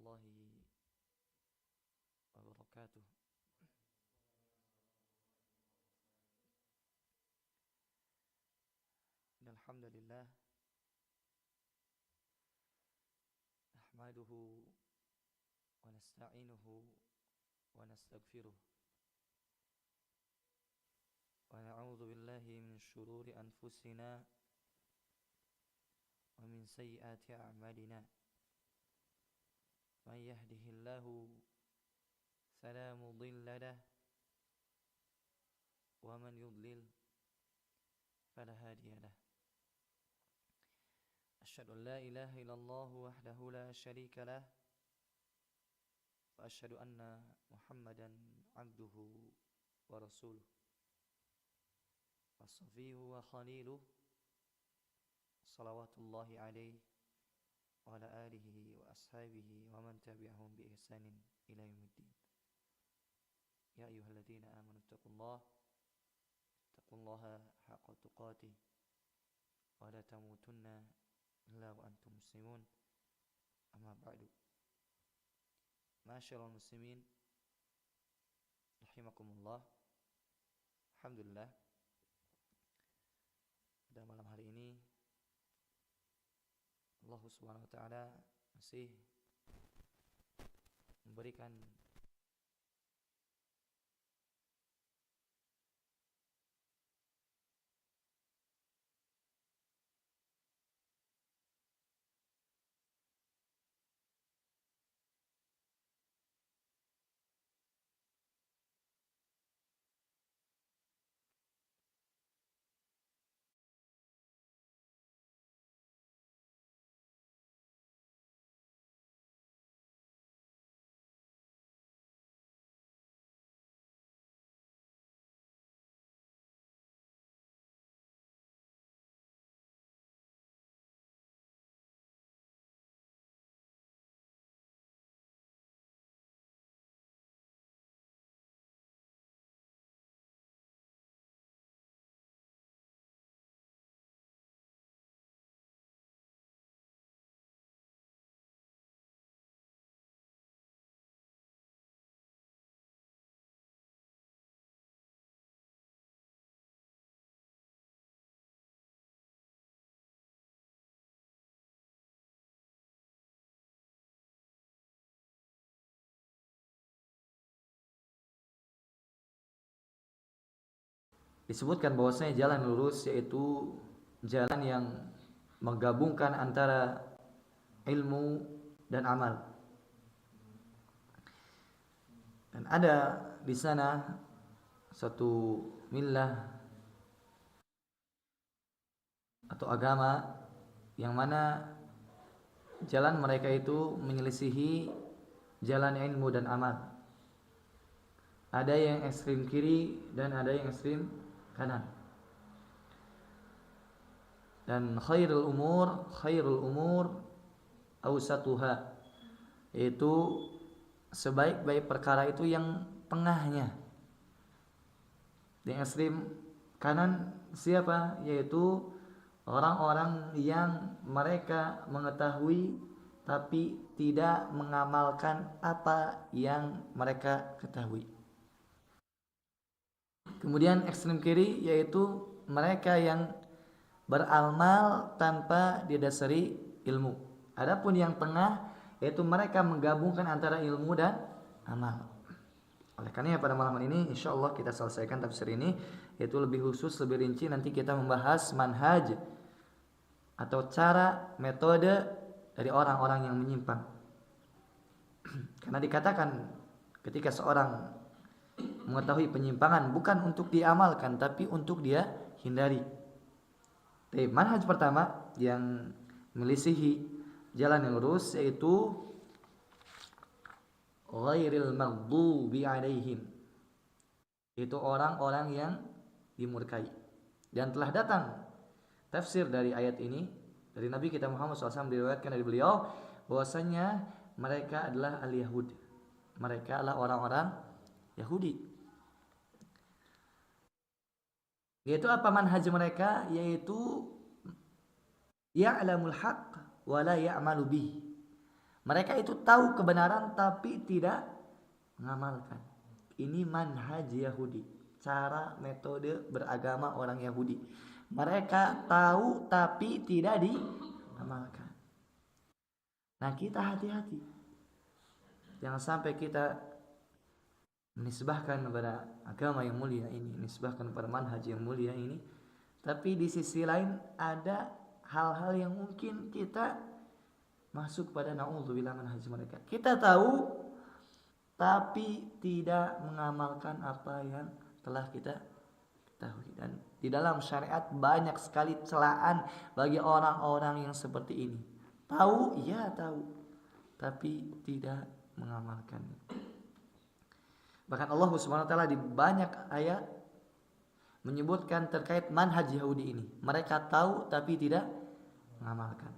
warahmatullahi wabarakatuh. Alhamdulillah, nahmaduhu wa nasta'inuhu wa nastaghfiruh wa na'udzu billahi min syururi anfusina wa min sayyiati a'malina. Man yahdihillahu fala mudilla lahu wa man yudlil fala hadiya lahu. Asyhadu an la ilaha illallah wahdahu la syarika lah wa asyhadu anna Muhammadan abduhu wa rasuluh wa safiyuhu wa khaliluh salawatullahi alaihi wa ala alihi wa ashabihi wa man tabi'ahum bi ihsanin ila yaumiddin. Ya ayyuhalladzina amanu taqullaha haqqa tuqatih wa la tamutunna illa wa antum muslimun. Amma ba'du. Ma'asyiral muslimin rahimakumullah. Alhamdulillah, pada malam hari ini Allah Subhanahu wa taala masih memberikan disebutkan bahwasanya jalan lurus yaitu jalan yang menggabungkan antara ilmu dan amal. Dan ada di sana satu millah atau agama yang mana jalan mereka itu menyelisihi jalan ilmu dan amal. Ada yang ekstrim kiri dan ada yang ekstrim kanan. Dan khairul umur awsatuha, yaitu sebaik-baik perkara itu yang tengahnya. Yang ekstrim kanan siapa? Yaitu orang-orang yang mereka mengetahui tapi tidak mengamalkan apa yang mereka ketahui. Kemudian ekstrem kiri yaitu mereka yang beramal tanpa didasari ilmu. Adapun yang tengah yaitu mereka menggabungkan antara ilmu dan amal. Oleh karena pada malam ini insyaallah kita selesaikan tafsir ini, yaitu lebih khusus, lebih rinci nanti kita membahas manhaj atau cara, metode dari orang-orang yang menyimpang. Karena dikatakan ketika seorang mengetahui penyimpangan bukan untuk diamalkan tapi untuk dia hindari. Manhaj pertama yang melisihi jalan yang lurus yaitu ghairil maghdubi alaihim, yaitu orang-orang yang dimurkai. Dan telah datang tafsir dari ayat ini dari Nabi kita Muhammad SAW, diriwayatkan dari beliau bahwasanya mereka adalah al-Yahud. Mereka adalah orang-orang Yahudi. Yaitu apa manhaj mereka? Yaitu ya'lamul haqq wa la ya'malu bih. Mereka itu tahu kebenaran tapi tidak mengamalkan. Ini manhaj Yahudi, cara metode beragama orang Yahudi. Mereka tahu tapi tidak diamalkan. Nah, kita hati-hati. Jangan sampai kita menisbahkan kepada agama yang mulia ini, menisbahkan kepada manhaj yang mulia ini, tapi di sisi lain ada hal-hal yang mungkin kita masuk pada naudzubillah manhaj mereka. Kita tahu tapi tidak mengamalkan apa yang telah kita ketahui. Dan di dalam syariat banyak sekali celaan bagi orang-orang yang seperti ini. Tahu, iya tahu, tapi tidak mengamalkannya. Bahkan Allah Subhanahu wa taala di banyak ayat menyebutkan terkait manhaj Yahudi ini. Mereka tahu tapi tidak mengamalkan.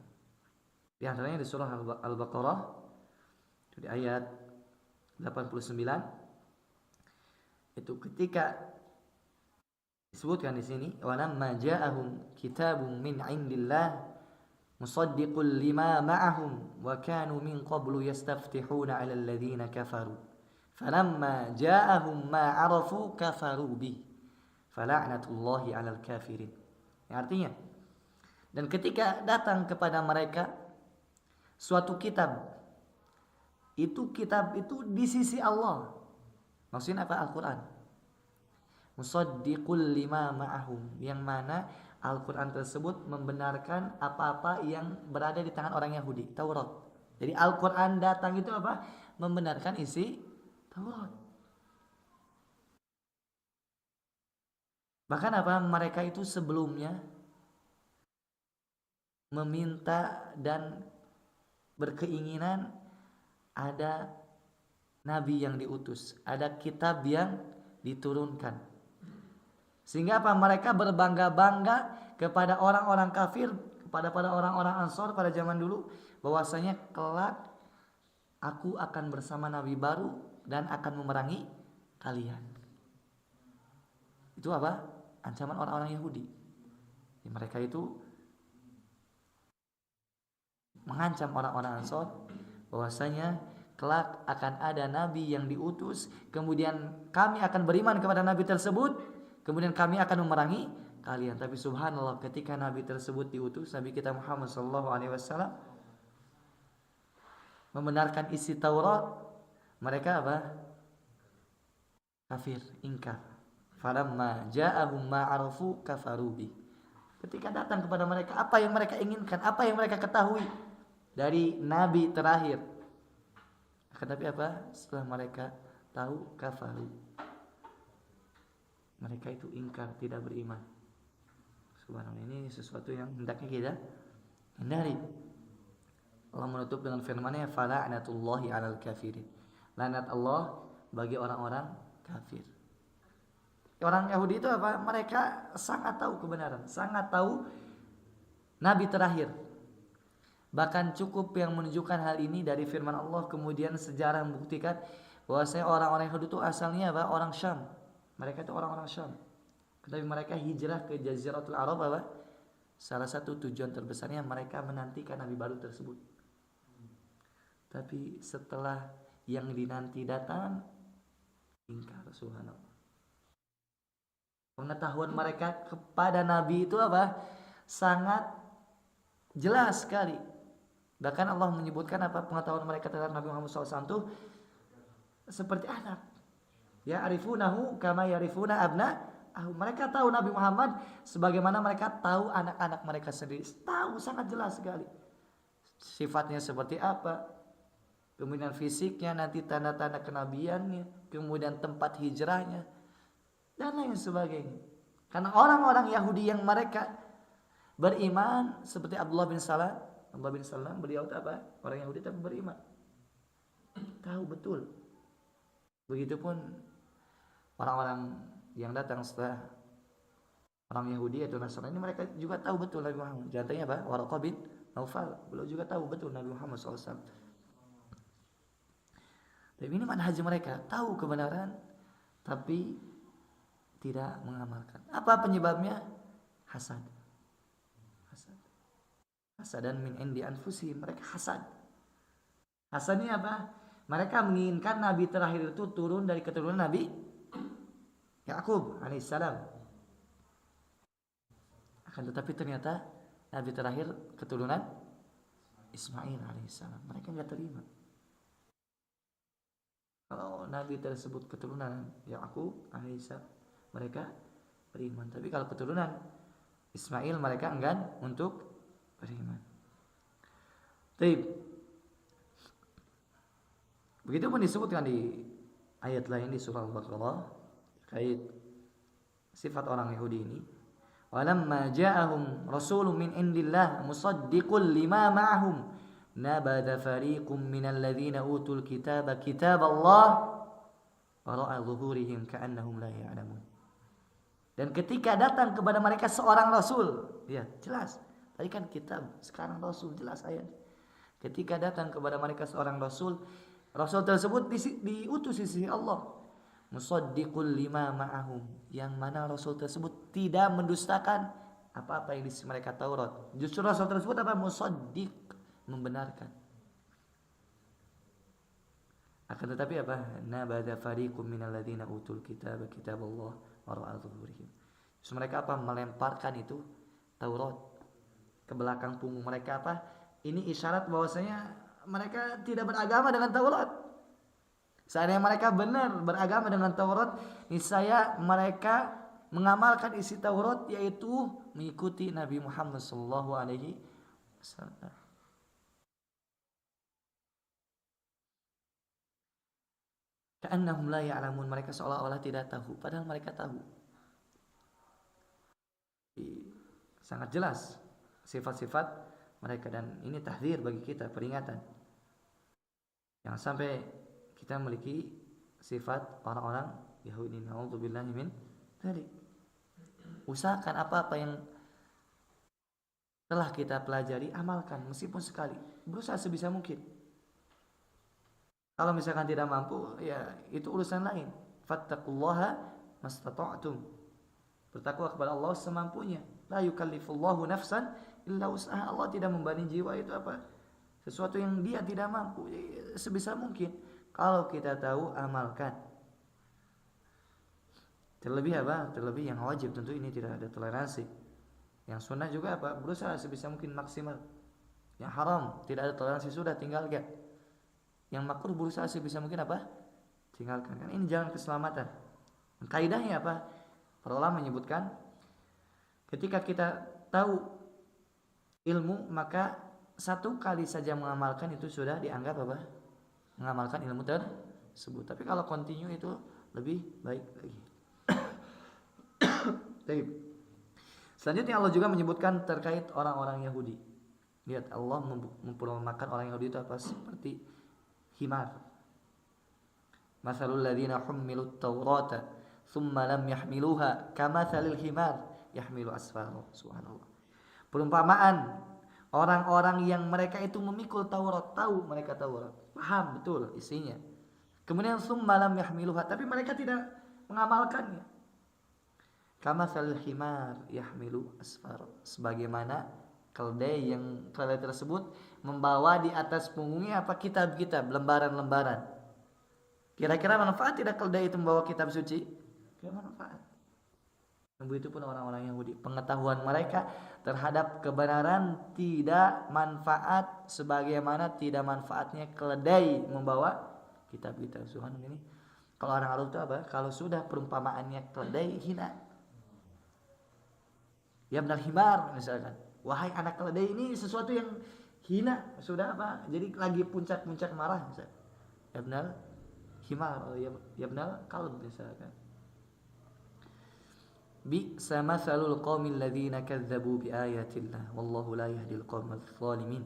Di antaranya di surah Al-Baqarah di ayat 89 itu ketika disebutkan di sini walamma ja'ahum kitabun min 'indillah musaddiqul lima ma'ahum wa kanu min qablu yastaftihuna 'alal ladzina kafaru falamma ja'ahum ma 'arafu kafaru bih fala'natullahi 'alal kafirin. Artinya, dan ketika datang kepada mereka suatu kitab itu di sisi Allah. Maksudnya apa? Al-Quran. Musaddiqul lima ma'ahum, yang mana Al-Quran tersebut membenarkan apa-apa yang berada di tangan orang Yahudi, Taurat. Jadi Al-Quran datang itu apa? Membenarkan isi Taurat. Bahkan apa? Mereka itu sebelumnya meminta dan berkeinginan ada nabi yang diutus, ada kitab yang diturunkan. Sehingga apa? Mereka berbangga-bangga kepada orang-orang kafir, kepada orang-orang Ansor pada zaman dulu, bahwasanya kelak aku akan bersama nabi baru dan akan memerangi kalian. Itu apa? Ancaman orang-orang Yahudi. Mereka itu mengancam orang-orang Ansor bahwasanya kelak akan ada nabi yang diutus, kemudian kami akan beriman kepada nabi tersebut, kemudian kami akan memerangi kalian. Tapi subhanallah, ketika nabi tersebut diutus, Nabi kita Muhammad SAW membenarkan isi Taurat, mereka apa? Kafir, ingkar. Falamma ja'ahum ma 'arafu kafaru bi. Ketika datang kepada mereka apa yang mereka inginkan, apa yang mereka ketahui dari nabi terakhir, tetapi apa? Setelah mereka tahu, kafaru. Mereka itu ingkar, tidak beriman. Subhanallah, ini sesuatu yang hendaknya kita hindari. Allah menutup dengan firman-Nya, fala'natullahi 'alal kafirin. Laknat Allah bagi orang-orang kafir. Orang Yahudi itu apa? Mereka sangat tahu kebenaran, sangat tahu nabi terakhir. Bahkan cukup yang menunjukkan hal ini dari firman Allah, kemudian sejarah membuktikan bahwasanya orang-orang Yahudi itu asalnya apa? Orang Syam. Mereka itu orang-orang Syam. Tetapi mereka hijrah ke Jaziratul Arab apa? Salah satu tujuan terbesarnya mereka menantikan nabi baru tersebut. Tapi setelah yang dinanti datang, ingkar, subhanallah. Pengetahuan mereka kepada nabi itu apa? Sangat jelas sekali. Bahkan Allah menyebutkan apa pengetahuan mereka terhadap Nabi Muhammad SAW itu seperti anak. Ya arifunahu kama yarifuna abna'ahum. Mereka tahu Nabi Muhammad sebagaimana mereka tahu anak-anak mereka sendiri. Tahu sangat jelas sekali. Sifatnya seperti apa, kemudian fisiknya, nanti tanda-tanda kenabiannya, kemudian tempat hijrahnya, dan lain sebagainya. Karena orang-orang Yahudi yang mereka beriman seperti Abdullah bin Salam, beliau itu apa? Orang Yahudi tapi beriman. Tahu betul. Begitupun orang-orang yang datang setelah orang Yahudi atau Nasrani, mereka juga tahu betul Nabi Muhammad. Contohnya apa? Waraqah bin Naufal, beliau juga tahu betul Nabi Muhammad SAW. Tapi ini manhaj mereka, tahu kebenaran tapi tidak mengamalkan. Apa penyebabnya? Hasad. Hasadan min indi anfusihim, mereka hasad. Asalnya apa? Mereka menginginkan nabi terakhir itu turun dari keturunan Nabi Yakub alaihissalam. Akan tetapi ternyata nabi terakhir keturunan Ismail alaihissalam. Mereka nggak terima. Kalau nabi tersebut keturunan Yakub alaihissalam, mereka beriman. Tapi kalau keturunan Ismail, mereka enggan untuk beriman. Baik. Begitu pun disebutkan di ayat lain di surah Al-Baqarah terkait sifat orang Yahudi ini. Walamma ja'ahum rasulun min indillah musaddiqul lima ma'ahum nabada fariqum minal ladzina utul kitaba kitaballah wara'a zuhurihim ka'annahum la ya'lamun. Dan ketika datang kepada mereka seorang rasul, ya jelas. Tadi kan kitab, sekarang rasul, jelas ayat. Ketika datang kepada mereka seorang rasul, rasul tersebut diutus di sisi Allah. Musaddiqul lima ma'ahum, yang mana rasul tersebut tidak mendustakan apa-apa yang di sisi mereka Taurat. Justru rasul tersebut apa? Musaddiq, membenarkan. Akan tetapi apa? Nabada fariqum minal ladzina utul kitaba kitaballah wara'a zuhurihim. Justru mereka apa? Melemparkan itu Taurat ke belakang punggung mereka apa? Ini isyarat bahwasanya mereka tidak beragama dengan Taurat. Seandainya mereka benar beragama dengan Taurat, niscaya mereka mengamalkan isi Taurat, yaitu mengikuti Nabi Muhammad sallallahu alaihi wasallam. Ka'annahum la ya'lamun, mereka seolah-olah tidak tahu, padahal mereka tahu. Sangat jelas sifat-sifat mereka, dan ini tahdzir bagi kita, peringatan. Jangan sampai kita memiliki sifat orang-orang Yahudi. Na'udzubillahi min dzalik. Usahakan apa-apa yang telah kita pelajari, amalkan meskipun sekali. Berusaha sebisa mungkin. Kalau misalkan tidak mampu, ya itu urusan lain. Fattaqullaha mastata'tum. Bertakwa kepada Allah semampunya. La yukallifullahu nafsan illa usaha. Allah tidak membebani jiwa itu apa? Sesuatu yang dia tidak mampu. Sebisa mungkin. Kalau kita tahu, amalkan. Terlebih apa? Terlebih yang wajib, tentu ini tidak ada toleransi. Yang sunnah juga apa? Berusaha sebisa mungkin maksimal. Yang haram tidak ada toleransi, sudah tinggalkan. Yang makruh berusaha sebisa mungkin apa? Tinggalkan. Kan ini jalan keselamatan. Kaidahnya apa? Para ulama menyebutkan, ketika kita tahu ilmu, maka satu kali saja mengamalkan itu sudah dianggap apa? Mengamalkan ilmu tersebut. Tapi kalau continue itu lebih baik lagi. Selanjutnya Allah juga menyebutkan terkait orang-orang Yahudi. Lihat, Allah memperumpamakan orang Yahudi itu apa? Seperti himar. Matsalul ladzina hummilut taurata tsumma lam yahmiluha kamatsalil himar yahmilu asfara. Subhanallah. Perumpamaan orang-orang yang mereka itu memikul Taurat, tahu mereka Taurat, paham betul isinya. Kemudian tsumma lam yahmiluha, tapi mereka tidak mengamalkannya. Kamatsalil himar yahmilu asfara. Sebagaimana keledai yang keledai tersebut membawa di atas punggungnya apa? Kitab-kitab, lembaran-lembaran. Kira-kira manfaat tidak keledai itu membawa kitab suci? Tidak manfaat. Begitu pun orang-orang Yahudi, pengetahuan mereka terhadap kebenaran tidak manfaat sebagaimana tidak manfaatnya keledai membawa kitab-kitab. Subhanallah, ini kalau orang Arab itu apa? Kalau sudah perumpamaannya keledai, hina. Ya benar himar misalkan. Wahai anak keledai, ini sesuatu yang hina, sudah apa? Jadi lagi puncak-puncak marah misalkan. Ya benar himar, ya benar kalb misalkan. Bi'sa matsalul qaumil ladzina kadzdzabu biayatillah wallahu la yahdil qaumal dzalimin.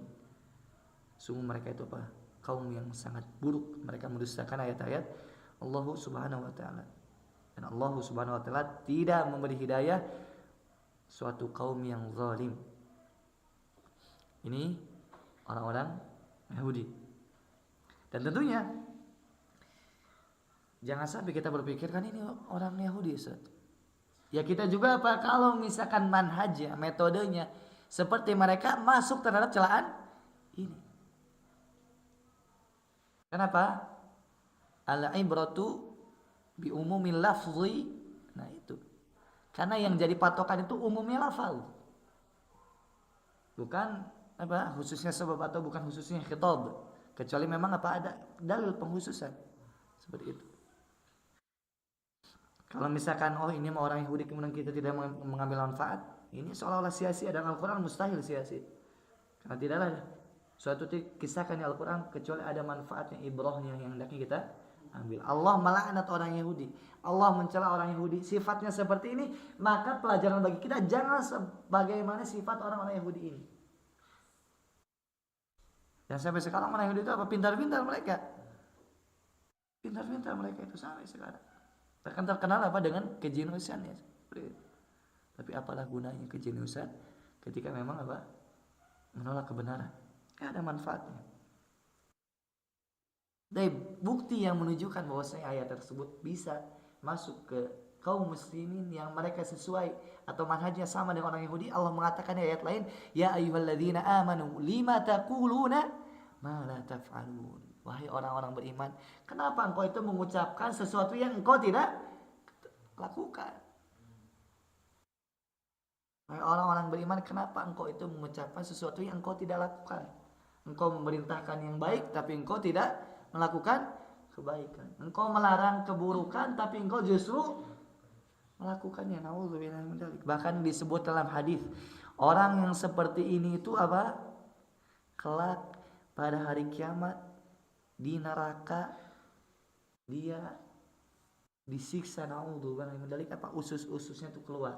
Sungguh mereka itu apa? Kaum yang sangat buruk, mereka mendustakan ayat-ayat Allah Subhanahu wa taala. Dan Allah Subhanahu wa taala tidak memberi hidayah suatu kaum yang zalim. Ini orang-orang Yahudi. Dan tentunya jangan sampai kita berpikir kan ini orang Yahudi, Ustaz. Ya kita juga apa, kalau misalkan manhajnya, metodenya seperti mereka, masuk terhadap celaan ini. Kenapa? Al-ibratu bi umumil lafzi. Nah itu. Karena yang jadi patokan itu umumnya lafal. Bukan apa khususnya sebab atau bukan khususnya khitab. Kecuali memang apa ada dalil penghususan. Seperti itu. Kalau misalkan oh ini mau orang Yahudi kemudian kita tidak mengambil manfaat, ini seolah-olah sia-sia dan Al-Qur'an mustahil sia-sia. Karena tidaklah suatu kisahkan di Al-Qur'an kecuali ada manfaatnya, ibrahnya yang hendaknya kita ambil. Allah melaknat orang Yahudi. Allah mencela orang Yahudi. Sifatnya seperti ini, maka pelajaran bagi kita jangan sebagaimana sifat orang-orang Yahudi ini. Dan sampai sekarang orang Yahudi itu apa? Pintar-pintar mereka. Pintar-pintar mereka itu sampai sekarang. Terkenal apa dengan kejeniusan ya. Tapi apalah gunanya kejeniusan ketika memang apa? Menolak kebenaran. Gak ada manfaatnya. Dari bukti yang menunjukkan bahwasanya ayat tersebut bisa masuk ke kaum muslimin yang mereka sesuai atau manhajnya sama dengan orang Yahudi. Allah mengatakan di ayat lain, ya ayyuhalladzina amanu lima taquluna ma la taf'alun. Wahai orang-orang beriman, kenapa engkau itu mengucapkan sesuatu yang engkau tidak lakukan? Wahai orang-orang beriman, kenapa engkau itu mengucapkan sesuatu yang engkau tidak lakukan? Engkau memerintahkan yang baik tapi engkau tidak melakukan kebaikan. Engkau melarang keburukan tapi engkau justru melakukannya. Nauzubillah min dzalik. Bahkan disebut dalam hadis, orang yang seperti ini itu apa? Kelak pada hari kiamat di neraka dia disiksa, naudzubillah min dzalik, apa usus-ususnya itu keluar.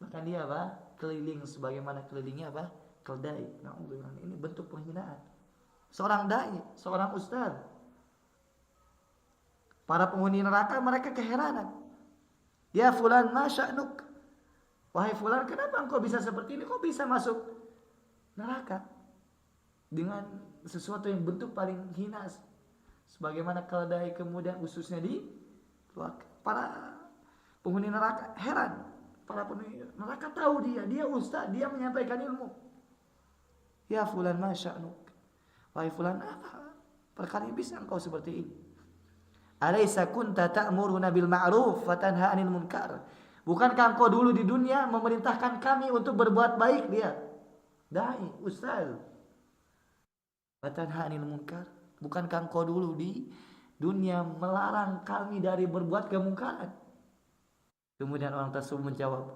Bahkan dia apa? Keliling sebagaimana kelilingnya apa? Keldai. Naudzubillah. Ini bentuk penghinaan. Seorang dai, seorang ustaz. Para penghuni neraka mereka keheranan. Ya fulan ma sya'nuk? Wahai fulan, kenapa engkau bisa seperti ini? Kok bisa masuk neraka dengan sesuatu yang bentuk paling hina, sebagaimana keledai kemudian ususnya dikeluarkan. Para penghuni neraka heran. Para penghuni neraka tahu dia ustaz, dia menyampaikan ilmu. Ya fulan ma sya'nuk? Wahai fulan, apa perkara yang bisa engkau seperti ini? Alaysa kunta ta'muruna bil ma'ruf wa tanha 'anil munkar? Bukankah engkau dulu di dunia memerintahkan kami untuk berbuat baik? Dia dai, ustaz. Wa tanha 'anil munkar? Bukankah engkau dulu di dunia melarang kami dari berbuat kemungkaran? Kemudian orang tersebut menjawab,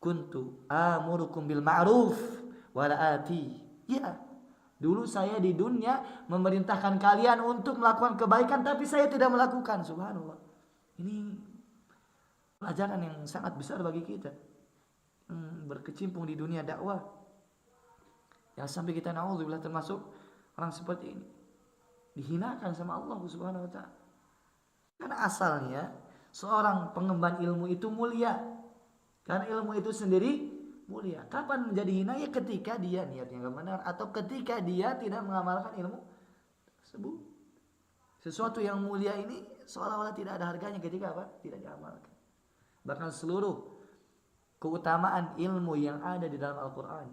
kuntu amurukum bil ma'ruf wa la ati. Ya, dulu saya di dunia memerintahkan kalian untuk melakukan kebaikan tapi saya tidak melakukan. Subhanallah. Ini pelajaran yang sangat besar bagi kita. Berkecimpung di dunia dakwah. Yang sampai kita naudzubillah termasuk orang seperti ini. Dihinakan sama Allah Subhanahu wa taala. Karena asalnya seorang pengemban ilmu itu mulia. Karena ilmu itu sendiri mulia. Kapan menjadi hina? Ya ketika dia niatnya enggak benar atau ketika dia tidak mengamalkan ilmu tersebut. Sesuatu yang mulia ini seolah-olah tidak ada harganya ketika apa? Tidak diamalkan. Bahkan seluruh keutamaan ilmu yang ada di dalam Al-Qur'an,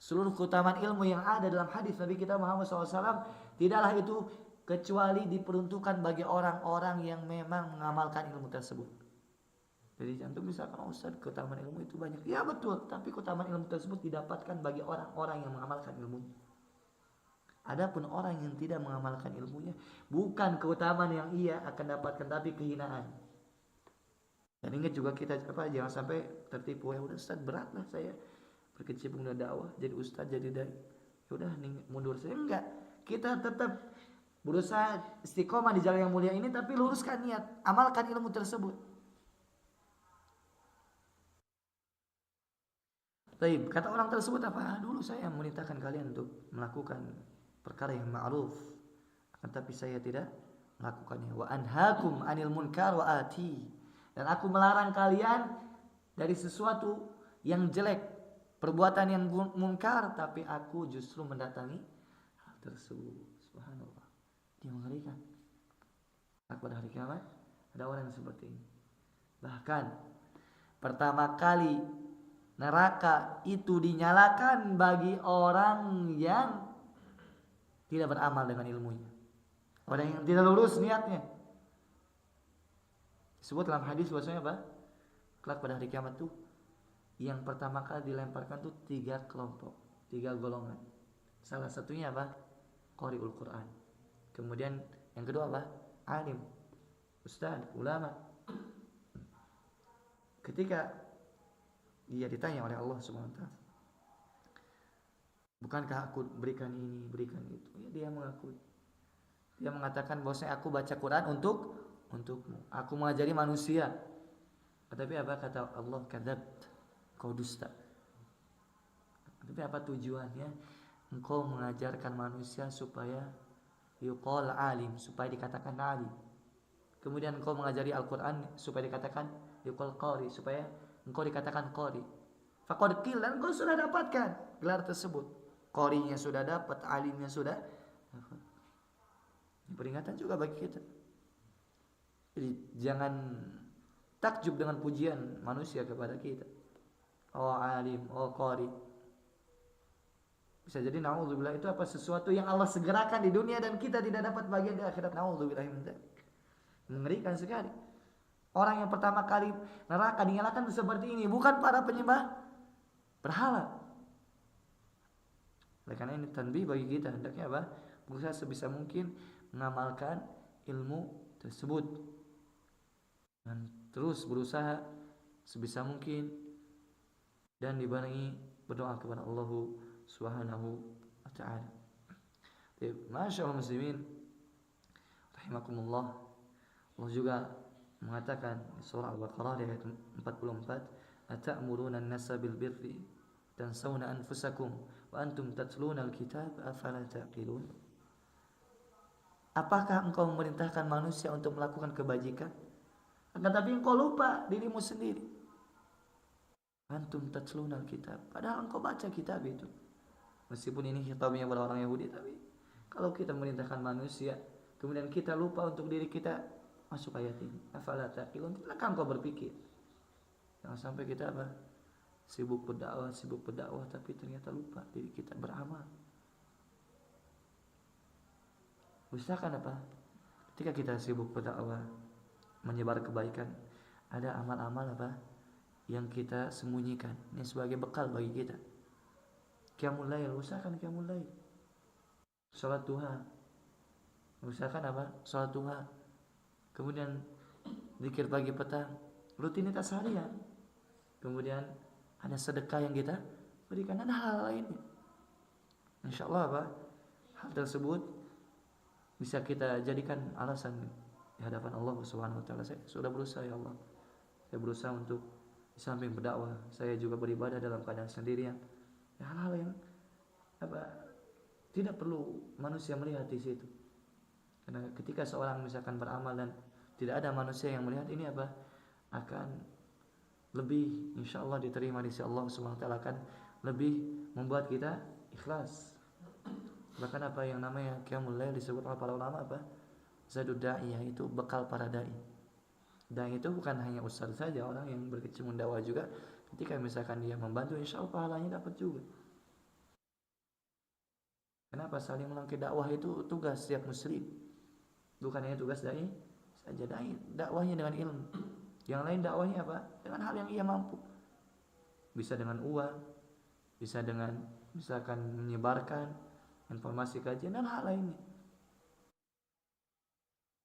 seluruh keutamaan ilmu yang ada dalam hadis Nabi kita Muhammad SAW, tidaklah itu kecuali diperuntukkan bagi orang-orang yang memang mengamalkan ilmu tersebut. Jadi jantung misalkan Ustaz, keutamaan ilmu itu banyak. Ya betul, tapi keutamaan ilmu tersebut didapatkan bagi orang-orang yang mengamalkan ilmunya. Adapun orang yang tidak mengamalkan ilmunya, bukan keutamaan yang ia akan dapatkan, tapi kehinaan. Dan ingat juga kita jangan sampai tertipu. Ya udah Ustaz, beratlah saya berkecimpung dalam dakwah, jadi Ustaz, jadi dai. Ya udah mundur saya. Enggak. Kita tetap berusaha istiqomah di jalan yang mulia ini, tapi luruskan niat, amalkan ilmu tersebut. Baik, kata orang tersebut apa? Dulu saya memerintahkan kalian untuk melakukan perkara yang ma'ruf, tapi saya tidak melakukannya. Wa anhaakum 'anil munkar wa ati. Dan aku melarang kalian dari sesuatu yang jelek, perbuatan yang munkar, tapi aku justru mendatangi hal tersebut. Subhanallah. Dia mengerikan. Pada hari kiamat ada orang yang seperti ini. Bahkan pertama kali neraka itu dinyalakan bagi orang yang tidak beramal dengan ilmunya. Orang yang tidak lurus niatnya. Disebut dalam hadis bahwasanya apa? Kelak pada hari kiamat tuh yang pertama kali dilemparkan tuh 3 kelompok, 3 golongan. Salah satunya apa? Qari'ul Quran. Kemudian yang kedua apa? Alim, ustaz, ulama. Ketika dia ditanya oleh Allah Subhanahu wa taala, bukankah aku berikan ini, berikan itu? Ya, dia mengakui. Dia mengatakan bahwasanya aku baca Quran untukmu. Aku mengajari manusia. Tapi apa kata Allah? Kadzabt. Kau dusta. Tapi apa tujuannya? Engkau mengajarkan manusia supaya yuqal alim, supaya dikatakan alim. Kemudian engkau mengajari Al-Quran supaya dikatakan yuqal qari, supaya engkau dikatakan qari. Faqad qil, dan engkau sudah dapatkan gelar tersebut. Qarinya sudah dapat, alimnya sudah dapat. Peringatan juga bagi kita. Jadi jangan takjub dengan pujian manusia kepada kita. Oh alim, oh qari. Bisa jadi naudzubillah itu apa sesuatu yang Allah segerakan di dunia dan kita tidak dapat bagian di akhirat. Naudzubillah min dzalik. Mengerikan sekali. Orang yang pertama kali neraka dinyalakan seperti ini, bukan para penyembah berhala. Oleh karena ini tanbih bagi kita, hendaknya apa? Berusaha sebisa mungkin mengamalkan ilmu tersebut dan terus berusaha sebisa mungkin dan dibarengi berdoa kepada Allah Subhanahu wa taala. Masyaallah muslimin rahimakumullah. Allah juga mengatakan di surah Al-Baqarah ayat 44, "Atamuruna an-nasa bil birri tansawna anfusakum wa antum tatluna al-kitab afala taqilun." Apakah engkau memerintahkan manusia untuk melakukan kebajikan, akan tapi engkau lupa dirimu sendiri? Antum tatluna al-kitab, padahal engkau baca kitab itu. Meskipun ini khitabnya kepada orang Yahudi, tapi kalau kita memerintahkan manusia kemudian kita lupa untuk diri kita, masuk ayat ini. Afala taqilun, tidakkah engkau berpikir? Jangan sampai kita apa? Sibuk berdakwah tapi ternyata lupa diri kita beramal. Usahakan apa? Ketika kita sibuk berdakwah, menyebar kebaikan, ada amal-amal apa yang kita sembunyikan. Ini sebagai bekal bagi kita. Qiyamul lail, usahakan qiyamul lail. Salat duha. Usahakan apa? Salat duha. Kemudian zikir pagi petang, rutinitas harian. Kemudian ada sedekah yang kita berikan dan hal lainnya. Insyaallah apa? Hal tersebut bisa kita jadikan alasan di hadapan Allah Subhanahu wa taala. Saya sudah berusaha ya Allah. Saya berusaha untuk di samping berdakwah, saya juga beribadah dalam keadaan sendirian. Ya, hal-hal yang apa tidak perlu manusia melihat di situ. Karena ketika seorang misalkan beramal dan tidak ada manusia yang melihat, ini apa akan lebih insyaallah diterima di sisi Allah Subhanahu wa taala, akan lebih membuat kita ikhlas. Bahkan apa yang namanya qiyamul lail disebut oleh para ulama apa? Zadud da'iyah, itu bekal para dai. Dan itu bukan hanya ustaz saja, orang yang berkecimpung dakwah juga ketika misalkan dia membantu, insyaallah pahalanya dapat juga. Kenapa? Saling melengkapi dakwah itu tugas setiap muslim. Bukan hanya tugas dai saja, dai dakwahnya dengan ilmu. Yang lain dakwahnya apa? Dengan hal yang ia mampu. Bisa dengan uang, bisa dengan misalkan menyebarkan informasi kajian dan hal lainnya.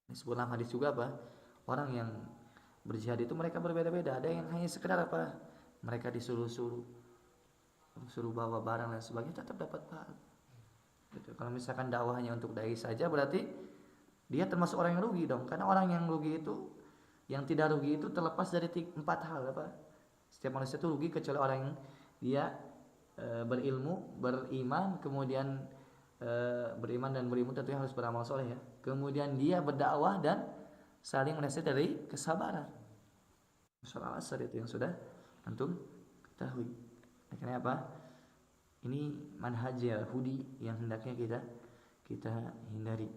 Disebut dalam hadis juga apa? Orang yang berjihad itu mereka berbeda-beda. Ada yang hanya sekedar apa? Mereka disuruh bawa barang dan sebagainya, tetap dapat pahala. Gitu. Kalau misalkan dakwahnya untuk dai saja, berarti dia termasuk orang yang rugi dong. Karena orang yang rugi itu, yang tidak rugi itu terlepas dari 4 hal apa? Setiap manusia itu rugi kecuali orang yang dia berilmu, beriman, kemudian beriman dan berilmu tentunya harus beramal soleh ya. Kemudian dia berdakwah dan saling menasihat dari kesabaran. Surah Al-Asr itu yang sudah antum ketahui. Akhirnya apa? Ini manhaj Yahudi yang hendaknya kita hindari.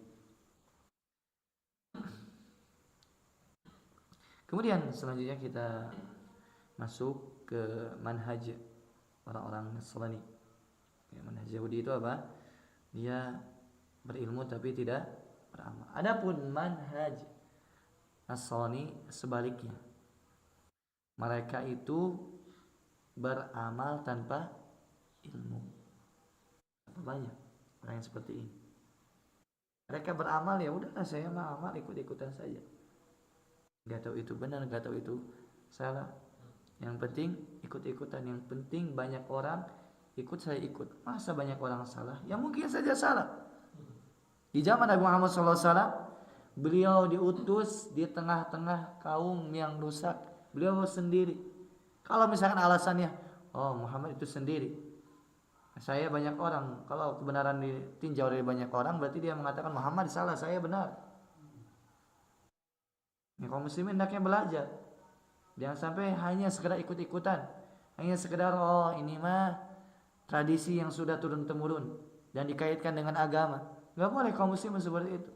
Kemudian selanjutnya kita masuk ke manhaj orang-orang Nasrani. Ya, manhaj Yahudi itu apa? Dia berilmu tapi tidak beramal. Adapun manhaj Nasrani sebaliknya. Mereka itu beramal tanpa ilmu. Apa banyak orang yang seperti ini. Mereka beramal ya udahlah saya mah amal ikut-ikutan saja. Gak tahu itu benar, gak tahu itu salah. Yang penting ikut-ikutan, yang penting banyak orang ikut saya ikut. Masa banyak orang salah? Ya mungkin saja salah. Di zaman Nabi Muhammad SAW, beliau diutus di tengah-tengah kaum yang rusak. Beliau sendiri. Kalau misalkan alasannya, oh Muhammad itu sendiri, saya banyak orang. Kalau kebenaran ditinjau dari banyak orang, berarti dia mengatakan Muhammad salah, saya benar. Ini kaum muslimin hendaknya belajar. Jangan sampai hanya sekedar ikut-ikutan, hanya sekedar oh ini mah tradisi yang sudah turun-temurun dan dikaitkan dengan agama. Gak boleh kaum muslimin seperti itu.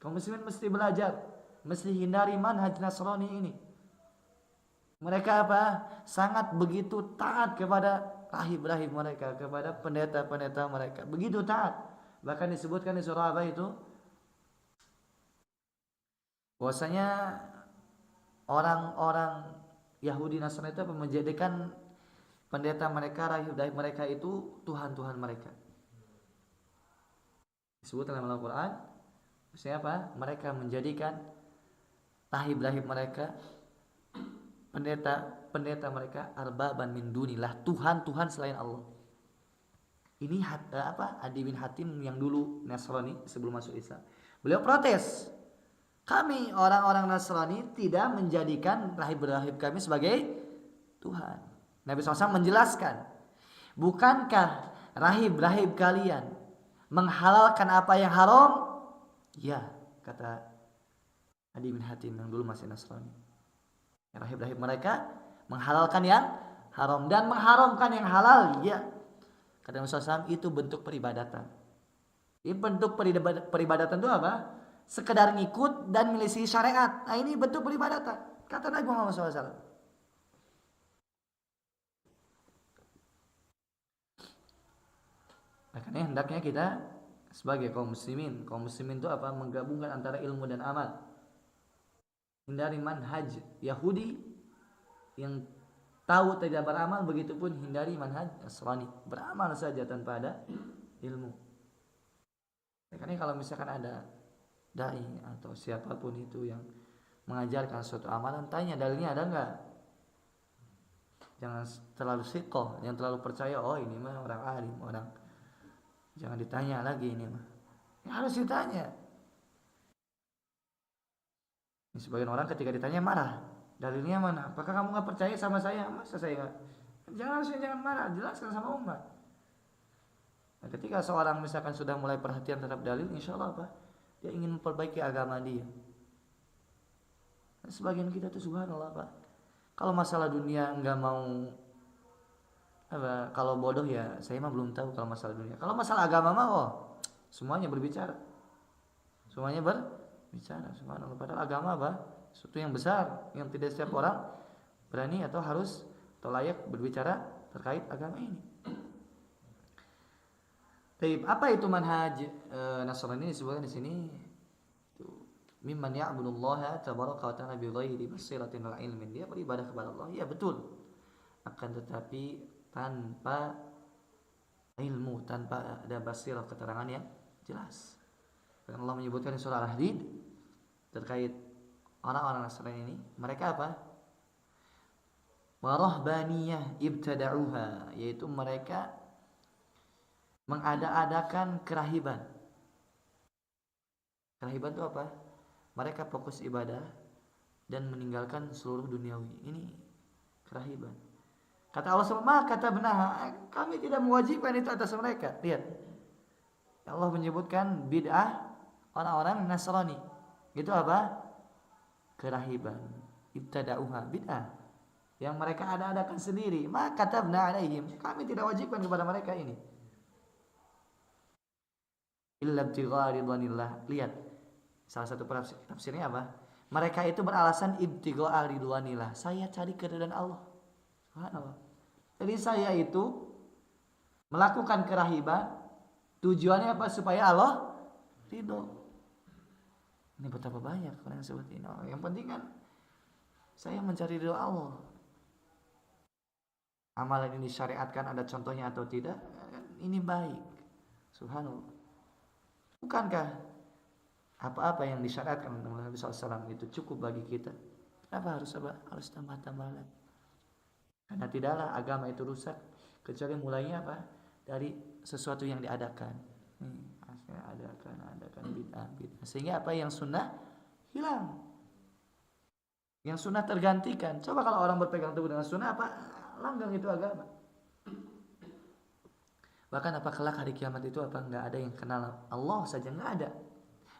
Kaum muslimin mesti belajar, mesti hindari manhaj Nasrani ini. Mereka apa? Sangat begitu taat kepada rahib-rahib mereka, kepada pendeta-pendeta mereka. Begitu taat. Bahkan disebutkan di surah apa itu? Bahwasanya orang-orang Yahudi Nasrani itu menjadikan pendeta mereka, rahib-rahib mereka itu Tuhan-Tuhan mereka. Disebut dalam Al-Quran, maksudnya apa? Mereka menjadikan rahib-rahib mereka, pendeta mereka arbaban min dunillah, Tuhan-Tuhan selain Allah. Ini Adi bin Hatim yang dulu Nasrani sebelum masuk Islam. Beliau protes. Kami orang-orang Nasrani tidak menjadikan rahib-rahib kami sebagai Tuhan. Nabi SAW menjelaskan, bukankah rahib-rahib kalian menghalalkan apa yang haram? Ya, kata Adi bin Hatim yang dulu masih Nasrani. Rahib-rahib mereka menghalalkan yang haram dan mengharamkan yang halal. Ya, kata Nabi SAW, itu bentuk peribadatan. Ini bentuk peribadatan itu apa? Sekedar ngikut dan menyelisihi syariat. Nah ini bentuk peribadatan. Kata Nabi Muhammad SAW. Makanya hendaknya kita sebagai kaum muslimin itu apa? Menggabungkan antara ilmu dan amal. Hindari manhaj Yahudi yang tahu tidak beramal, begitupun hindari manhaj Nasrani, beramal saja tanpa ada ilmu. Makanya kalau misalkan ada dai atau siapapun itu yang mengajarkan suatu amalan, tanya dalilnya ada enggak. Jangan terlalu siqah, yang terlalu percaya oh ini mah orang alim, orang. Jangan ditanya lagi ini mah. Ya, harus ditanya. Ini sebagian orang ketika ditanya marah. Dalilnya mana? Apakah kamu enggak percaya sama saya? Masa saya enggak? Jangan marah, jelaskan sama umat. Nah, ketika seorang misalkan sudah mulai perhatian terhadap dalil, insyaallah apa? Dia ingin memperbaiki agama dia. Sebagian kita tuh subhanallah Pak, kalau masalah dunia enggak mau apa, kalau bodoh ya saya mah belum tahu kalau masalah dunia. Kalau masalah agama mah semuanya berbicara. Semuanya berbicara subhanallah. Padahal agama apa? Sesuatu yang besar yang tidak setiap orang berani atau harus atau layak berbicara terkait agama ini. Apa itu manhaj Nasrani disebutkan di sini? Itu mimman ya'budullaha tabaraka wa ta'ala bi ghairi basiratin wal ilmin. Dia beribadah kepada Allah, ya betul. Akan tetapi tanpa ilmu, tanpa ada basirah, keterangan yang jelas. Dan Allah menyebutkan di surah Al-Hadid terkait orang-orang Nasrani ini, mereka apa? Warahbaniyah ibtada'uha, yaitu mereka mengada-adakan kerahiban. Kerahiban itu apa? Mereka fokus ibadah dan meninggalkan seluruh duniawi. Ini kerahiban. Kata Allah SWT, kata benar, kami tidak mewajibkan itu atas mereka. Lihat, Allah menyebutkan bid'ah orang-orang Nasrani. Itu apa? Kerahiban. Ibtada'uha, bid'ah yang mereka ada-adakan sendiri. Maka katabna alaihim, kami tidak wajibkan kepada mereka ini. Illa ibtigha ridwanillah. Lihat, salah satu tafsirnya apa? Mereka itu beralasan ibtigha ridwanillah, saya cari keridhaan Allah. Subhanallah. Jadi saya itu melakukan kerahiban tujuannya apa? Supaya Allah ridho. Ini betapa banyak orang yang seperti ini. Oh, yang penting kan saya mencari ridho Allah. Amalan ini syariatkan ada contohnya atau tidak, ini baik. Subhanallah. Bukankah apa-apa yang disyariatkan oleh Nabi SAW itu cukup bagi kita? Kenapa harus tambah-tambah lagi? Karena tidaklah agama itu rusak kecuali mulainya apa? Dari sesuatu yang diadakan. Adakan bid'ah. Sehingga apa yang sunnah hilang. Yang sunnah tergantikan. Coba kalau orang berpegang teguh dengan sunnah, apa langgang itu agama. Bahkan apa kelak hari kiamat itu apa nggak ada yang kenal Allah saja, nggak ada.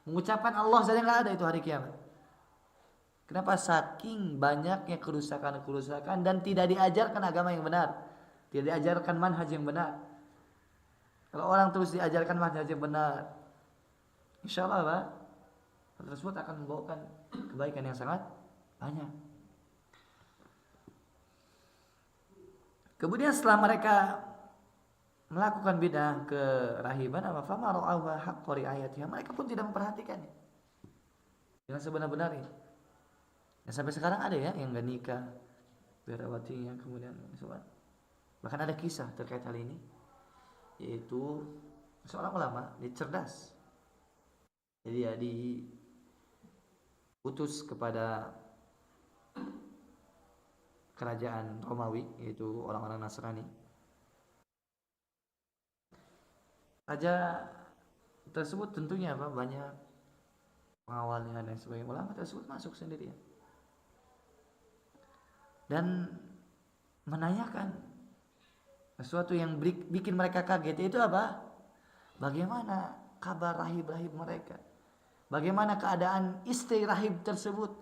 Mengucapkan Allah saja nggak ada itu hari kiamat. Kenapa? Saking banyaknya kerusakan dan tidak diajarkan agama yang benar, tidak diajarkan manhaj yang benar. Kalau orang terus diajarkan manhaj yang benar, insya Allah Pak, hal tersebut akan membawakan kebaikan yang sangat banyak. Kemudian setelah mereka melakukan bid'ah kerahiban, apa fama ra'awha haqqa ri'ayatiha, mereka pun tidak memperhatikannya dengan sebenar-benarnya. Dan sampai sekarang ada ya yang gak nikah biarawatinya, kemudian bahkan ada kisah terkait hal ini, yaitu seorang ulama, dia cerdas. Jadi ya diutus kepada kerajaan Romawi, yaitu orang-orang Nasrani. Raja tersebut tentunya apa banyak pengawalnya dan sebagainya. Ulama tersebut masuk sendirian dan menanyakan sesuatu yang bikin mereka kaget, yaitu apa? Bagaimana kabar rahib-rahib mereka? Bagaimana keadaan istri rahib tersebut?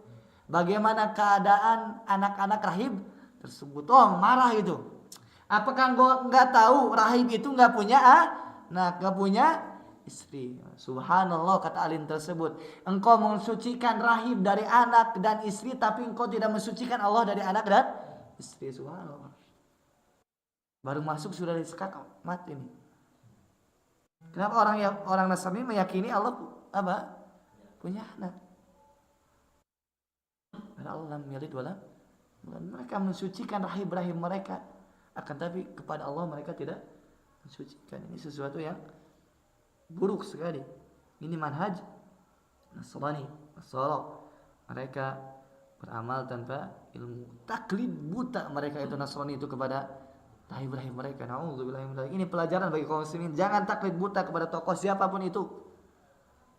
Bagaimana keadaan anak-anak rahib tersebut? Oh, marah itu. Apakah engkau nggak tahu rahib itu nggak punya nggak punya istri? Subhanallah, kata alim tersebut. Engkau mensucikan rahib dari anak dan istri, tapi engkau tidak mensucikan Allah dari anak dan istri. Subhanallah. Baru masuk sudah disekat mati ini. Kenapa orang Nasrani meyakini Allah apa? Punya anak. Karena Allah lam yalid walam. Mereka mensucikan rahib-rahib mereka, akan tapi kepada Allah mereka tidak mensucikan. Ini sesuatu yang buruk sekali. Ini manhaj Nasrani. Mereka beramal tanpa ilmu. Taklid buta mereka itu Nasrani itu kepada rahib-rahib mereka. Na'udzubillah min dzalik. Ini pelajaran bagi kaum muslimin. Jangan taklid buta kepada tokoh siapapun itu.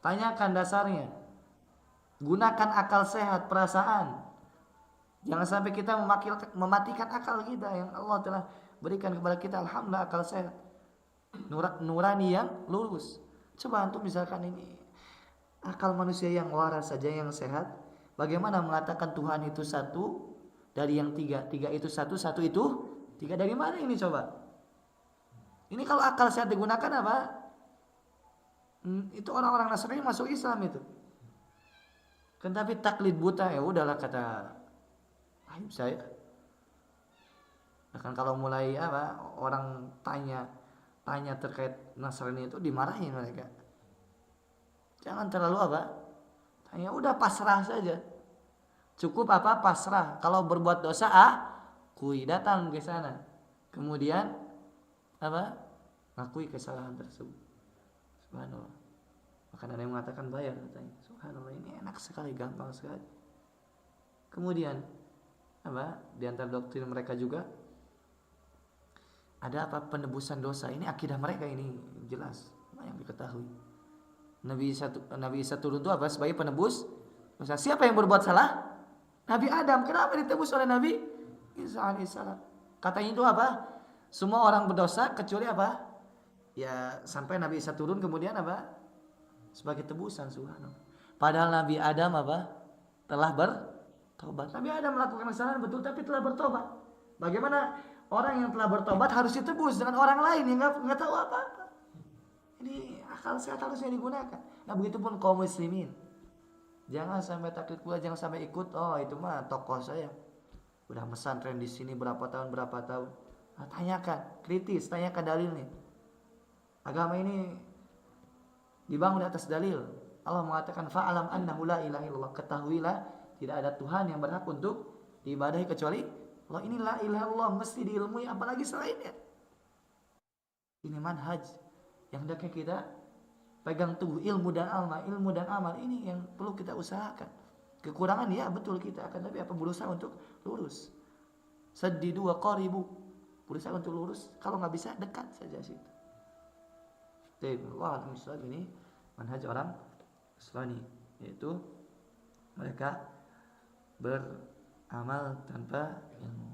Tanyakan dasarnya. Gunakan akal sehat, perasaan. Jangan sampai kita mematikan akal kita yang Allah telah berikan kepada kita. Alhamdulillah akal sehat, nurani yang lurus. Coba antum misalkan ini akal manusia yang waras saja yang sehat, bagaimana mengatakan Tuhan itu satu dari yang tiga itu satu itu tiga, dari mana ini coba? Ini kalau akal sehat digunakan apa? Itu orang-orang Nasrani masuk Islam itu. Kan tapi taklid buta, ya udahlah kata rahib saya. Bahkan kalau mulai orang tanya terkait Nasrani itu dimarahin mereka. Jangan terlalu tanya, udah pasrah saja. Cukup pasrah. Kalau berbuat dosa akui, datang ke sana. Kemudian akui kesalahan tersebut. Subhanallah. Bahkan ada yang mengatakan bayar katanya. Subhanallah, ini enak sekali, gampang sekali. Kemudian di antara doktrin mereka juga ada penebusan dosa. Ini akidah mereka, ini jelas yang diketahui. Nabi Isa turun itu sebagai penebus dosa. Siapa yang berbuat salah? Nabi Adam. Kenapa ditebus oleh Nabi Isa alaihissalam? Katanya itu semua orang berdosa kecuali ya sampai Nabi Isa turun kemudian sebagai tebusan. Subhanallah. Padahal Nabi Adam telah bertobat. Nabi Adam melakukan kesalahan betul, tapi telah bertobat. Bagaimana orang yang telah bertobat harus ditebus dengan orang lain yang nggak tahu apa-apa? Ini akal sehat harusnya digunakan. Nah begitupun kaum muslimin. Jangan sampai taklid pula, jangan sampai ikut. Oh itu mah tokoh saya udah pesantren di sini berapa tahun. Nah, tanyakan, kritis, tanyakan dalilnya. Agama ini dibangun di atas dalil. Allah mengatakan fa'alam annahu la ilaha illallah, ketahuilah tidak ada Tuhan yang berhak untuk diibadahi kecuali Allah. Ini la ilaha illallah mesti diilmui, apalagi selainnya. Ini manhaj yang hendaknya kita pegang teguh, ilmu dan amal ini yang perlu kita usahakan. Kekurangan ya betul kita akan, tapi apa berusaha untuk lurus. Saddidu wa qaribu, berusaha untuk lurus, kalau nggak bisa dekat saja situ. Allah al-Muslim ini manhaj orang Nasrani, yaitu mereka beramal tanpa ilmu.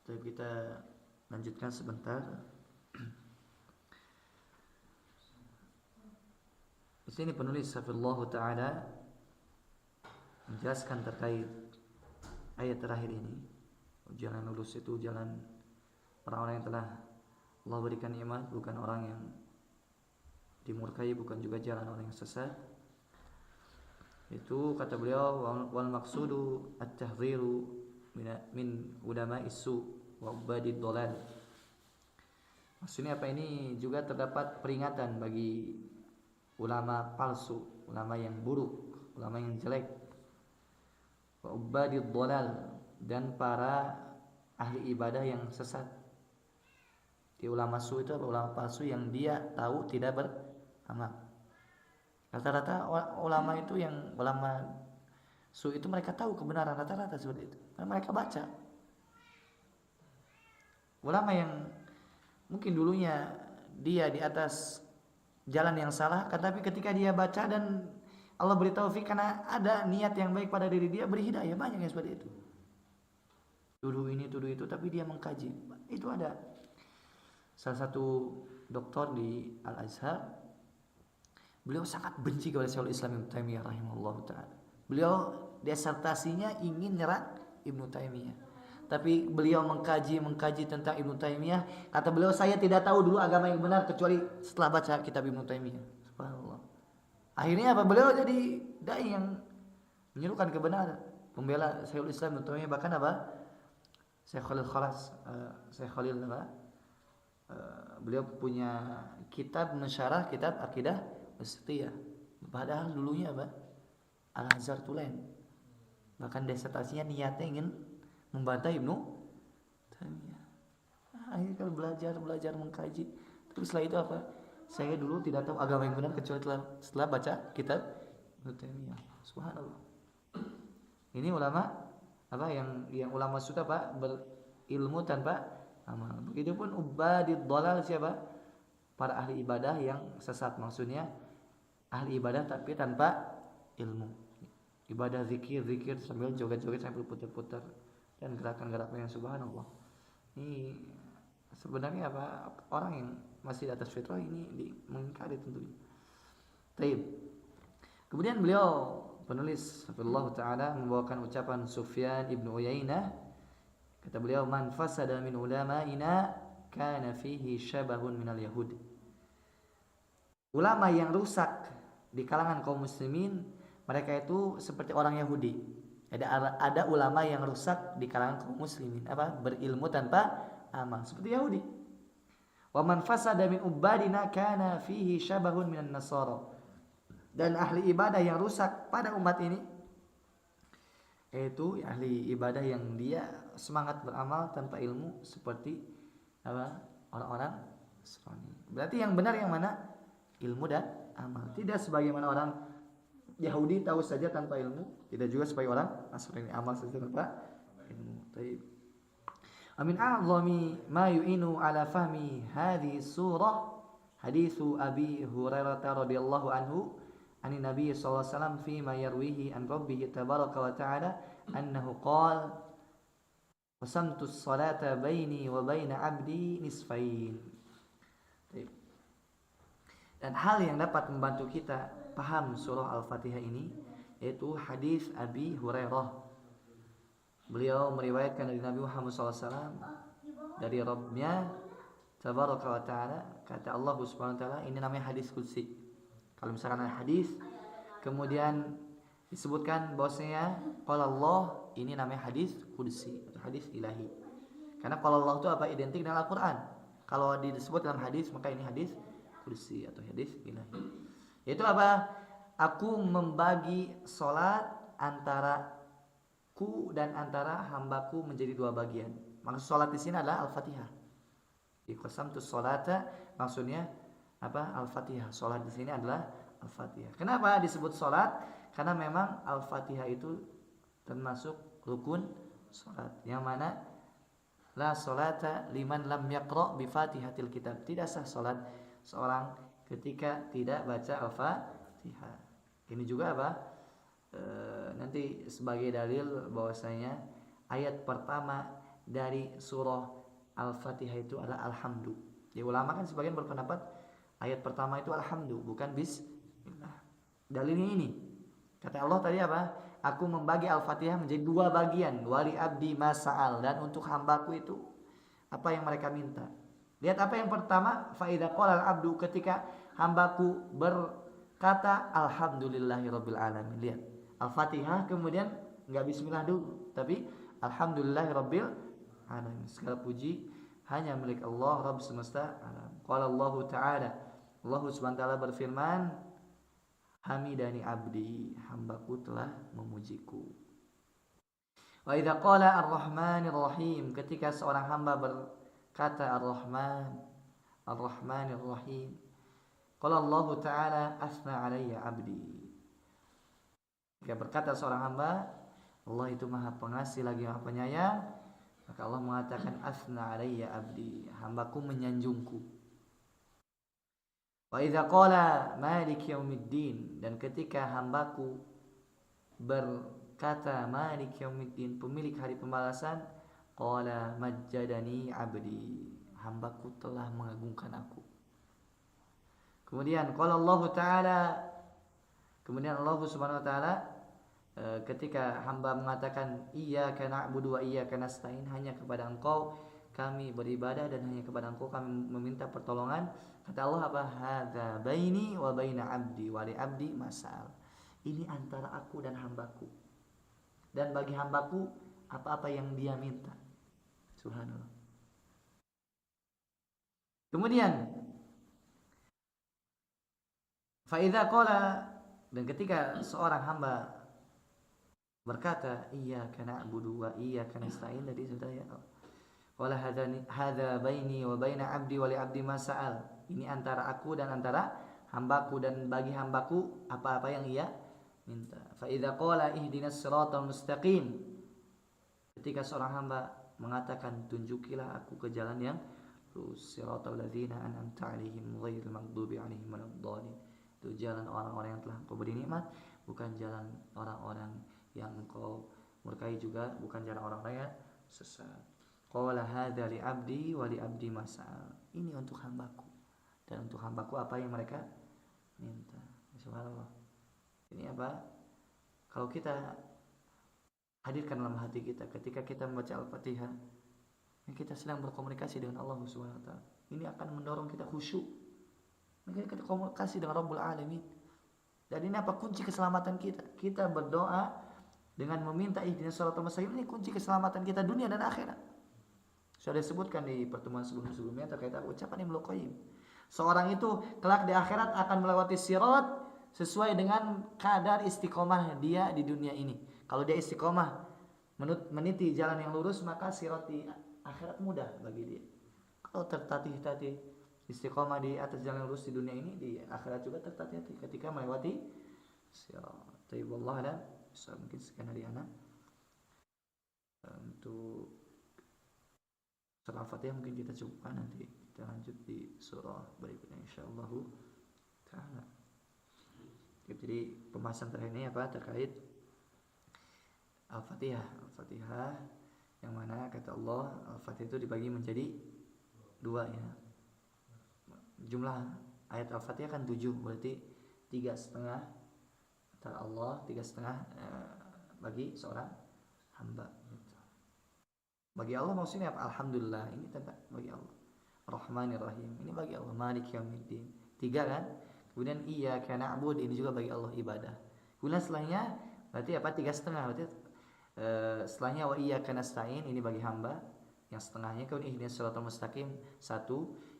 Jadi kita lanjutkan sebentar. Di sini penulis Hafizullah Ta'ala menjelaskan terkait ayat terakhir ini. Jalan lurus itu jalan orang-orang yang telah Allah berikan nikmat, bukan orang yang dimurkai, bukan juga jalan orang yang sesat. Itu kata beliau, wal maqsudu at-tahdhiru min ulama isu wa ubadid dolal. Maksudnya apa, ini juga terdapat peringatan bagi ulama palsu, ulama yang buruk, ulama yang jelek, wa ubadid dolal, dan para ahli ibadah yang sesat. Di ulama su itu ulama palsu yang dia tahu tidak beramal. Rata-rata ulama itu yang ulama su itu mereka tahu kebenaran, rata-rata seperti itu. Karena mereka baca. Ulama yang mungkin dulunya dia di atas jalan yang salah, tapi ketika dia baca dan Allah beri taufik karena ada niat yang baik pada diri dia, beri hidayah, banyak yang seperti itu. Tuduh ini, tuduh itu, tapi dia mengkaji. Itu ada salah satu doktor di Al-Azhar, beliau sangat benci kepada Syekhul Islam Ibnu Taimiyah rahimahullah ta'ala. Beliau disertasinya ingin nyerang Ibnu Taimiyah, tapi beliau mengkaji tentang Ibnu Taimiyah. Kata beliau, saya tidak tahu dulu agama yang benar kecuali setelah baca kitab Ibnu Taimiyah. Subhanallah. Akhirnya apa? Beliau jadi dai yang menyerukan kebenaran, pembela Syekhul Islam utamanya bahkan apa? Syekh Khalil Khalas, Syekh Khalil apa? Beliau punya kitab mensyarah kitab akidah Wasithiyah. Padahal dulunya apa? Al-Azhar Tulen. Bahkan disertasinya niatnya ingin membantah Ibnu Taimiyah. Akhirnya kalau belajar mengkaji. Terus setelah itu apa? Saya dulu tidak tahu agama yang benar kecuali setelah baca kitab Ibnu Taimiyah. Subhanallah. Ini ulama apa yang ulama sudah apa berilmu tanpa amal. Begitupun ubadid dhalal siapa? Para ahli ibadah yang sesat, maksudnya ahli ibadah tapi tanpa ilmu. Ibadah zikir sambil joget-joget sambil putar-putar dan gerakan-gerakan yang subhanallah. Ini sebenarnya apa? Orang yang masih di atas fitrah ini mengingkari tentunya. Taib. Kemudian beliau penulis Hafizahullah Ta'ala membawakan ucapan Sufyan ibnu Uyainah. Kata beliau, man fasada min ulama'ina kana fihi syabahun minal yahud. Ulama yang rusak di kalangan kaum muslimin, mereka itu seperti orang Yahudi. Ada ulama yang rusak di kalangan kaum muslimin, apa? Berilmu tanpa amal, seperti Yahudi. Wa man fasada min ubadina kana fihi syabahun minan nasara. Dan ahli ibadah yang rusak pada umat ini, yaitu ahli ibadah yang dia semangat beramal tanpa ilmu seperti apa? Orang-orang Nasrani. Berarti yang benar yang mana? Ilmu dan amal. Tidak sebagaimana orang Yahudi tahu saja tanpa ilmu, tidak juga sebagai orang Nasrani amal saja tanpa ilmu. Baik. Amin a'zami ma yu'inu ala fahmi hadhihi surah haditsu Abi Hurairah radhiyallahu anhu عن النبي صلى الله عليه وسلم فيما يرويه عن ربه تبارك وتعالى أنه قال قسمت الصلاة بيني وبين عبدي نصفين. Dan hal yang dapat membantu kita paham surah Al-Fatihah ini yaitu hadis Abi Hurairah. Beliau meriwayatkan dari Nabi Muhammad SAW dari Rabbnya Tabaraka wa Ta'ala, kata Allah Subhanahu wa Ta'ala, ini namanya hadis qudsi. Kalau misalkan ada hadis kemudian disebutkan bahwasanya qala Allah, ini namanya hadis qudsi atau hadis ilahi. Karena qala Allah itu apa? Identik dengan Al-Qur'an. Kalau disebut dalam hadis maka ini hadis qudsi atau hadis ilahi. Yaitu apa? Aku membagi salat antara ku dan antara hambaku menjadi dua bagian. Maksud salat di sini adalah Al-Fatihah. Qasamtu sholata maksudnya apa? Al-Fatihah. Salat di sini adalah Al-Fatihah. Kenapa disebut salat? Karena memang Al-Fatihah itu termasuk rukun salat. Yang mana la salata liman lam yaqra bi Fatihatil kitab. Tidak sah salat seorang ketika tidak baca Al-Fatihah. Ini juga apa? Nanti sebagai dalil bahwasanya ayat pertama dari surah Al-Fatihah itu adalah alhamdu. Di ulama kan sebagian berpendapat ayat pertama itu alhamdu, bukan bismillah. Dalilnya ini. Kata Allah tadi apa? Aku membagi Al-Fatihah menjadi dua bagian. Wali abdi masa'al. Dan untuk hambaku itu apa yang mereka minta. Lihat apa yang pertama. Fa'idha qala al-abdu, ketika hambaku berkata alhamdulillahirabbil alamin. Lihat. Al-Fatihah kemudian enggak bismillah dulu. Tapi alhamdulillahirabbil alamin. Segala puji hanya milik Allah Rabb semesta alam. Qala Allah Ta'ala, Allah Subhanahu wa taala berfirman, hamidani abdi, hambaku telah memujiku. Wa idza qala ar-rahmanir rahim, ketika seorang hamba berkata ar-rahman, ar-rahmanir rahim, qala Allah Ta'ala asna alayya abdi. Jika berkata seorang hamba, Allah itu maha pengasih lagi maha penyayang, maka Allah mengatakan asna alayya abdi, hambaku menyanjungku. Wa idza qala malik yaumiddin, dan ketika hambaku berkata malik yaumiddin, pemilik hari pembalasan, qala majjadani abdi, hambaku telah mengagungkan aku. Kemudian qala Allah Ta'ala, kemudian Allah Subhanahu wa taala ketika hamba mengatakan iyyaka na'budu wa iyyaka nasta'in, hanya kepada Engkau kami beribadah dan hanya kepada Engkau kami meminta pertolongan. Kata Allah apa? Hadza baini wa baina abdi wa li abdi masal. Ini antara aku dan hambaku. dan bagi hambaku apa-apa yang dia minta. Subhanallah. Kemudian faidza qala, dan ketika seorang hamba berkata iyyaka na'budu wa iyyaka nasta'in, tadi sudah ya. Qala hadza baini wa baina 'abdi wa li 'abdi ma sa'al. Ini antara aku dan antara hambaku, dan bagi hambaku apa-apa yang ia minta. Fa idza qala ihdinas siratal mustaqim, ketika seorang hamba mengatakan tunjukilah aku ke jalan yang lurus, siratal ladzina an'amta 'alaihim ghairil maghdubi 'alaihim waladdallin. Itu jalan orang-orang yang telah Engkau beri nikmat, bukan jalan orang-orang yang Engkau murkai, juga bukan jalan orang-orang yang sesat. Qala hadza li 'abdi wa li 'abdi mas'al. Ini untuk hambaku, dan untuk hambaku apa yang mereka minta. Subhanallah. Ini apa? Kalau kita hadirkan dalam hati kita ketika kita membaca Al-Fatihah, kita sedang berkomunikasi dengan Allah Subhanahu wa taala. Ini akan mendorong kita khusyuk. Kita komunikasi dengan Rabbul Alamin. Dan ini apa? Kunci keselamatan kita. Kita berdoa dengan meminta ihdinas shiratal mustaqim, ini kunci keselamatan kita dunia dan akhirat. Sudah disebutkan di pertemuan sebelum-sebelumnya terkait ucapan Ibnu Qayyim. Seorang itu kelak di akhirat akan melewati sirat sesuai dengan kadar istiqomah dia di dunia ini. Kalau dia istiqomah meniti jalan yang lurus, maka sirat di akhirat mudah bagi dia. Kalau tertatih-tatih istiqomah di atas jalan lurus di dunia ini, di akhirat juga tertatih-tatih ketika melewati sirat. Tayyibullah dan mungkin sekian dari anak untuk surah Al-Fatihah mungkin kita cukupkan, nanti kita lanjut di surah berikutnya insyaallah taala. Jadi pembahasan terakhir ini apa? Terkait Al-Fatihah. Al-Fatihah yang mana kata Allah Al-Fatihah itu dibagi menjadi dua ya. Jumlah ayat Al-Fatihah kan 7, berarti 3,5 antara Allah, 3,5 bagi seorang hamba gitu. Bagi Allah maksudnya apa? Alhamdulillah, ini tentang bagi Allah. Rahmanir Rahim, ini bagi Allah. Malik Yaumiddin, 3 kan? Kemudian iyyaka na'budu, ini juga bagi Allah ibadah. Kemudian setelahnya berarti apa? 3,5, berarti setelahnya wa iyyaka nasta'in, ini bagi hamba. Yang setengahnya kemudian ihdinas siratal mustaqim 1,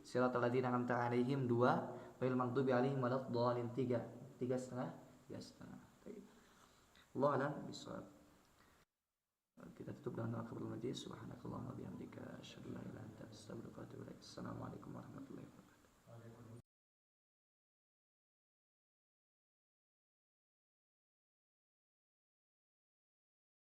siratal ladzina an'amta 'alaihim 2, ghairil maghdubi 'alaihim waladdallin 3. 3,5, 3,5. Allah alam bisawab. Kita tutup dengan doa kafaratul majlis. Subhanakallahumma wa bihamdika asyhadu an la ilaha illa anta astaghfiruka wa atubu ilaik. Assalamualaikum warahmatullahi wabarakatuh.